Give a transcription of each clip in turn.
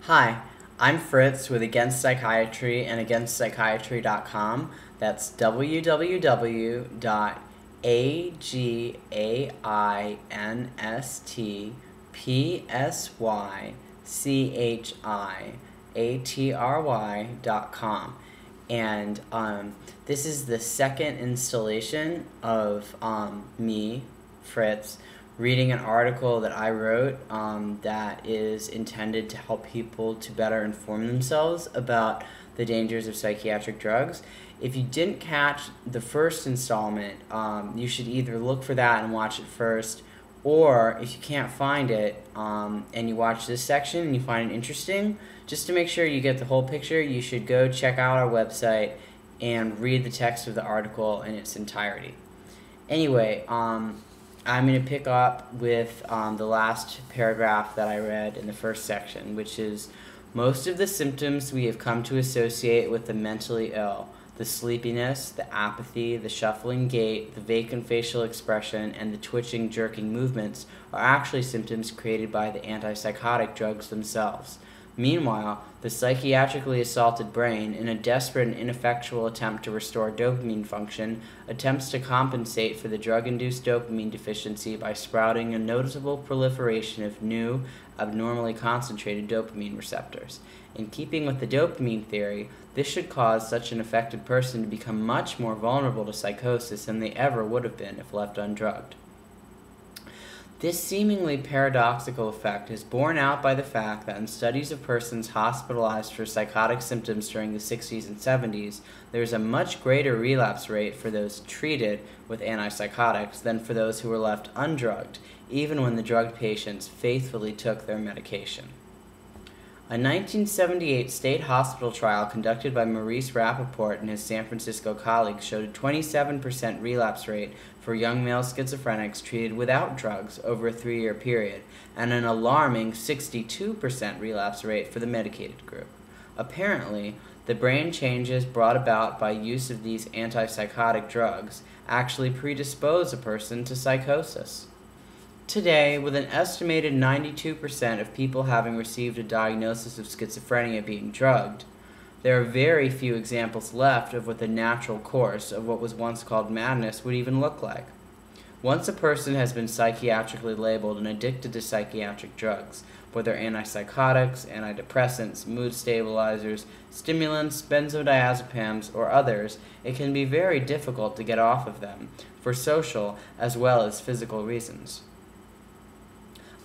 Hi, I'm Fritz with Against Psychiatry and AgainstPsychiatry.com. That's www.againstpsychiatry.com. And this is the second installation of me, Fritz, reading an article that I wrote that is intended to help people to better inform themselves about the dangers of psychiatric drugs. If you didn't catch the first installment, you should either look for that and watch it first, or if you can't find it and you watch this section and you find it interesting, just to make sure you get the whole picture, you should go check out our website and read the text of the article in its entirety. Anyway, I'm going to pick up with the last paragraph that I read in the first section, which is, most of the symptoms we have come to associate with the mentally ill, the sleepiness, the apathy, the shuffling gait, the vacant facial expression, and the twitching, jerking movements, are actually symptoms created by the antipsychotic drugs themselves. Meanwhile, the psychiatrically assaulted brain, in a desperate and ineffectual attempt to restore dopamine function, attempts to compensate for the drug-induced dopamine deficiency by sprouting a noticeable proliferation of new, abnormally concentrated dopamine receptors. In keeping with the dopamine theory, this should cause such an affected person to become much more vulnerable to psychosis than they ever would have been if left undrugged. This seemingly paradoxical effect is borne out by the fact that in studies of persons hospitalized for psychotic symptoms during the 60s and 70s, there is a much greater relapse rate for those treated with antipsychotics than for those who were left undrugged, even when the drugged patients faithfully took their medication. A 1978 state hospital trial conducted by Maurice Rappaport and his San Francisco colleagues showed a 27% relapse rate for young male schizophrenics treated without drugs over a 3-year period, and an alarming 62% relapse rate for the medicated group. Apparently, the brain changes brought about by use of these antipsychotic drugs actually predispose a person to psychosis. Today, with an estimated 92% of people having received a diagnosis of schizophrenia being drugged, there are very few examples left of what the natural course of what was once called madness would even look like. Once a person has been psychiatrically labeled and addicted to psychiatric drugs, whether antipsychotics, antidepressants, mood stabilizers, stimulants, benzodiazepams, or others, it can be very difficult to get off of them, for social as well as physical reasons.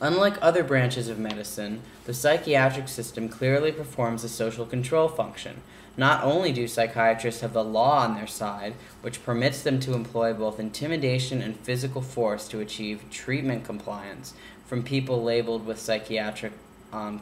Unlike other branches of medicine, the psychiatric system clearly performs a social control function. Not only do psychiatrists have the law on their side, which permits them to employ both intimidation and physical force to achieve treatment compliance from people labeled with psychiatric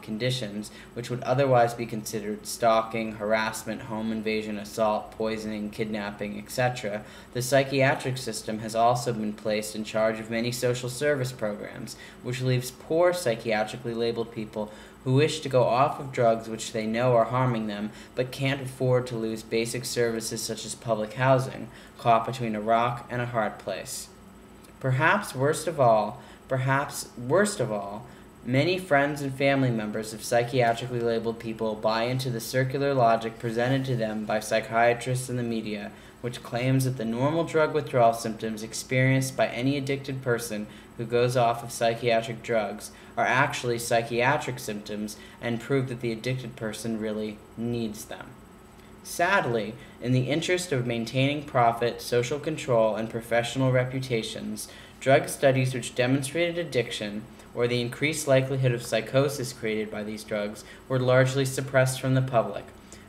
conditions, which would otherwise be considered stalking, harassment, home invasion, assault, poisoning, kidnapping, etc., the psychiatric system has also been placed in charge of many social service programs, which leaves poor psychiatrically labeled people who wish to go off of drugs which they know are harming them, but can't afford to lose basic services such as public housing, caught between a rock and a hard place. Perhaps worst of all, many friends and family members of psychiatrically labeled people buy into the circular logic presented to them by psychiatrists and the media, which claims that the normal drug withdrawal symptoms experienced by any addicted person who goes off of psychiatric drugs are actually psychiatric symptoms and prove that the addicted person really needs them. Sadly, in the interest of maintaining profit, social control, and professional reputations, drug studies which demonstrated addiction or the increased likelihood of psychosis created by these drugs were largely suppressed from the public,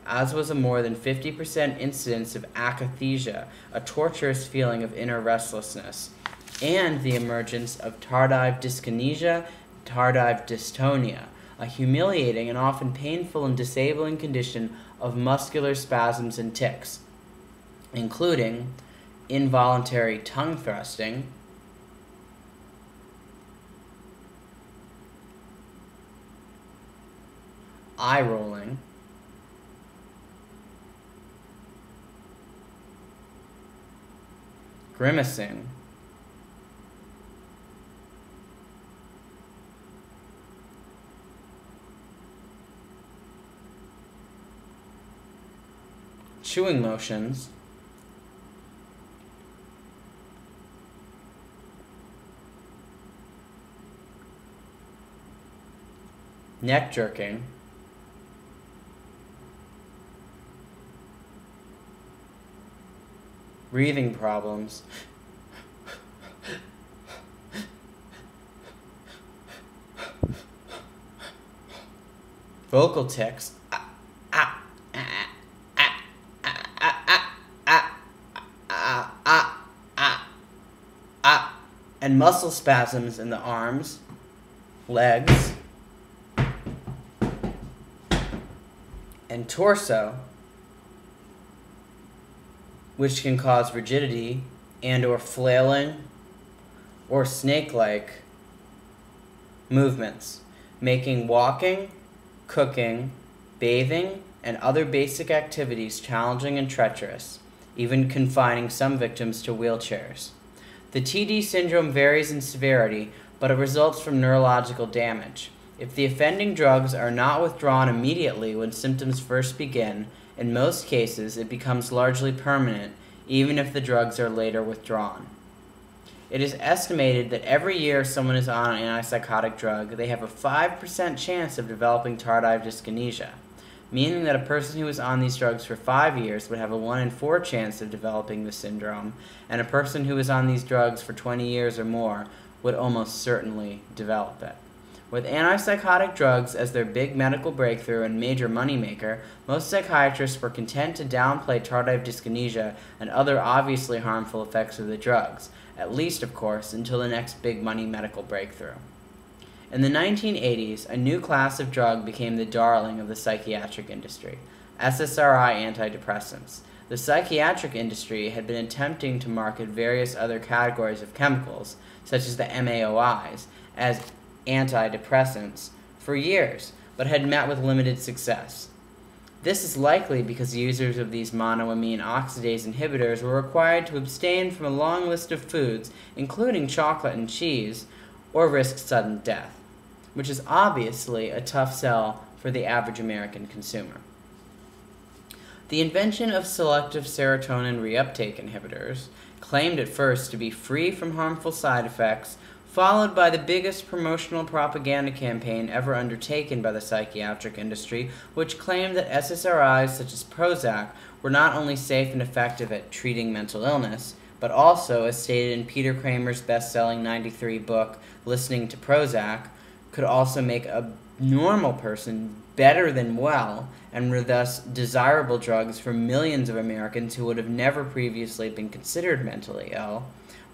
as was a more than 50% incidence of akathisia, a torturous feeling of inner restlessness, and the emergence of tardive dyskinesia, tardive dystonia, a humiliating and often painful and disabling condition of muscular spasms and tics, including involuntary tongue thrusting, eye rolling, grimacing, chewing motions, neck jerking, breathing problems, vocal tics, and muscle spasms in the arms, legs, and torso, which can cause rigidity and or flailing or snake-like movements, making walking, cooking, bathing, and other basic activities challenging and treacherous, even confining some victims to wheelchairs. The TD syndrome varies in severity, but it results from neurological damage. If the offending drugs are not withdrawn immediately when symptoms first begin, in most cases it becomes largely permanent, even if the drugs are later withdrawn. It is estimated that every year someone is on an antipsychotic drug, they have a 5% chance of developing tardive dyskinesia, meaning that a person who is on these drugs for 5 years would have a 1 in 4 chance of developing the syndrome, and a person who is on these drugs for 20 years or more would almost certainly develop it. With antipsychotic drugs as their big medical breakthrough and major moneymaker, most psychiatrists were content to downplay tardive dyskinesia and other obviously harmful effects of the drugs, at least, of course, until the next big money medical breakthrough. In the 1980s, a new class of drug became the darling of the psychiatric industry: SSRI antidepressants. The psychiatric industry had been attempting to market various other categories of chemicals, such as the MAOIs, as antidepressants for years, but had met with limited success. This is likely because users of these monoamine oxidase inhibitors were required to abstain from a long list of foods, including chocolate and cheese, or risk sudden death, which is obviously a tough sell for the average American consumer. The invention of selective serotonin reuptake inhibitors, claimed at first to be free from harmful side effects, followed by the biggest promotional propaganda campaign ever undertaken by the psychiatric industry, which claimed that SSRIs such as Prozac were not only safe and effective at treating mental illness, but also, as stated in Peter Kramer's best-selling '93 book, Listening to Prozac, could also make a normal person better than well, and were thus desirable drugs for millions of Americans who would have never previously been considered mentally ill,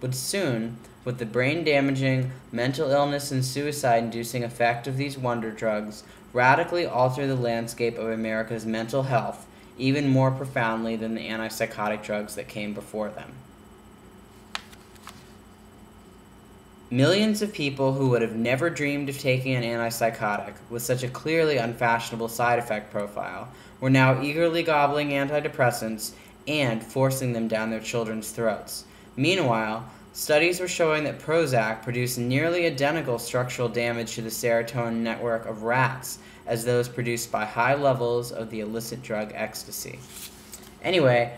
would soon, with the brain-damaging, mental illness and suicide-inducing effect of these wonder drugs, radically alter the landscape of America's mental health, even more profoundly than the antipsychotic drugs that came before them. Millions of people who would have never dreamed of taking an antipsychotic with such a clearly unfashionable side effect profile were now eagerly gobbling antidepressants and forcing them down their children's throats. Meanwhile, studies were showing that Prozac produced nearly identical structural damage to the serotonin network of rats as those produced by high levels of the illicit drug ecstasy. Anyway,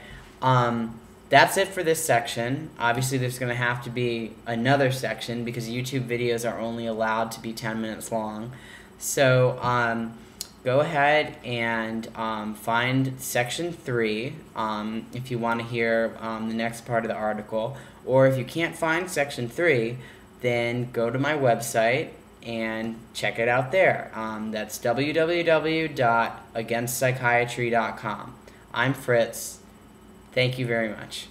that's it for this section. Obviously, there's going to have to be another section because YouTube videos are only allowed to be 10 minutes long. So go ahead and find section 3 if you want to hear the next part of the article. Or if you can't find section 3, then go to my website and check it out there. That's www.againstpsychiatry.com. I'm Fritz. Thank you very much.